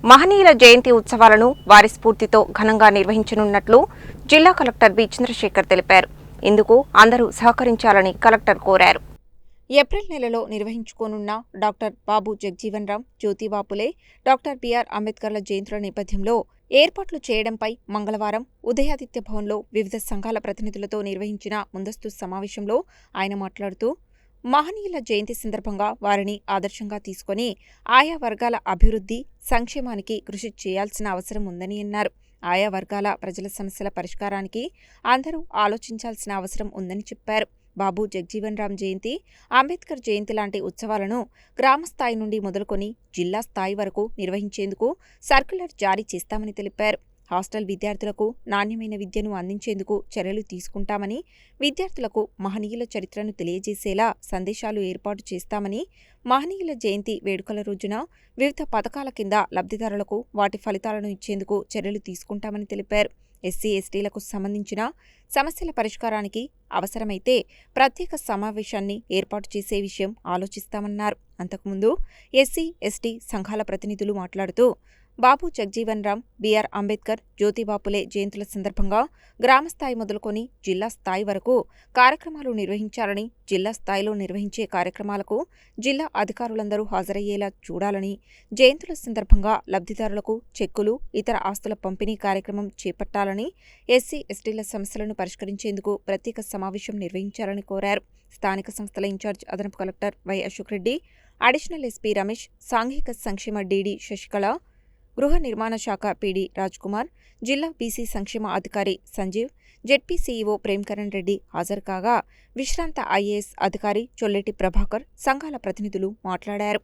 మహనీయుల జయంతి ఉత్సవాలను వారి స్ఫూర్తితో ఘనంగా నిర్వహించనున్నట్లు జిల్లా కలెక్టర్ బి చంద్రశేఖర్ తెలిపారు. ఇందుకు అందరూ సహకరించాలని కలెక్టర్ కోరారు. ఏప్రిల్ నెలలో నిర్వహించుకోనున్న doctor Babu Jagjivan Ram, Jyotiba Phule, doctor BR అంబేద్కర్ల జయంతుల నేపథ్యంలో ఏర్పాట్లు చేయడంపై మంగళవారం ఉదయాదిత్య భవన్లో వివిధ సంఘాల ప్రతినిధులతో నిర్వహించిన ముందస్తు సమావేశంలో ఆయన మాట్లాడుతూ, మహనీయుల జయంతి సందర్భంగా వారిని ఆదర్శంగా తీసుకొని ఆయా వర్గాల అభివృద్ధి, సంక్షేమానికి కృషి చేయాల్సిన అవసరం ఉందని అన్నారు. ఆయా వర్గాల ప్రజల సమస్యల పరిష్కారానికి అందరూ ఆలోచించాల్సిన అవసరం ఉందని చెప్పారు. బాబు జగ్జీవన్ రామ్ జయంతి, అంబేద్కర్ జయంతి లాంటి ఉత్సవాలను గ్రామ స్థాయి నుండి మొదలుకొని జిల్లా స్థాయి వరకు నిర్వహించేందుకు సర్క్యులర్ జారీ చేస్తామని తెలిపారు. హాస్టల్ విద్యార్థులకు నాణ్యమైన విద్యను అందించేందుకు చర్యలు తీసుకుంటామని, విద్యార్థులకు మహనీయుల చరిత్రను తెలియజేసేలా సందేశాలు ఏర్పాటు చేస్తామని, మహనీయుల జయంతి వేడుకల రోజున వివిధ పథకాల కింద లబ్ధిదారులకు వాటి ఫలితాలను ఇచ్చేందుకు చర్యలు తీసుకుంటామని తెలిపారు. ఎస్సీ, ఎస్టీలకు సంబంధించిన సమస్యల పరిష్కారానికి అవసరమైతే ప్రత్యేక సమావేశాన్ని ఏర్పాటు చేసే విషయం ఆలోచిస్తామన్నారు. అంతకుముందు ఎస్సీ, ఎస్టీ సంఘాల ప్రతినిధులు మాట్లాడుతూ, బాబు జగ్జీవన్ రామ్, బిఆర్ అంబేద్కర్, జ్యోతిబా ఫులే జయంతుల సందర్భంగా గ్రామస్థాయి మొదలుకొని జిల్లా స్థాయి వరకు కార్యక్రమాలు నిర్వహించాలని, జిల్లా స్థాయిలో నిర్వహించే కార్యక్రమాలకు జిల్లా అధికారులందరూ హాజరయ్యేలా చూడాలని, జయంతుల సందర్భంగా లబ్ధిదారులకు చెక్కులు, ఇతర ఆస్తుల పంపిణీ కార్యక్రమం చేపట్టాలని, ఎస్సీ, ఎస్టీల సమస్యలను పరిష్కరించేందుకు ప్రత్యేక సమావేశం నిర్వహించాలని కోరారు. స్థానిక సంస్థల ఇన్ఛార్జ్ అదనపు collector Y Ashok Reddy, additional SP Ramesh, సాంఘిక సంక్షేమ డీడీ శశికళ, గృహ నిర్మాణ శాఖ పీడీ రాజ్కుమార్, జిల్లా బీసీ సంక్షేమ అధికారి సంజీవ్, జెడ్పీ సీఈఓ ప్రేమ్కరణ్ రెడ్డి హాజరు కాగా, విశ్రాంత ఐఏఎస్ అధికారి చొల్లెటి ప్రభాకర్ సంఘాల ప్రతినిధులు మాట్లాడారు.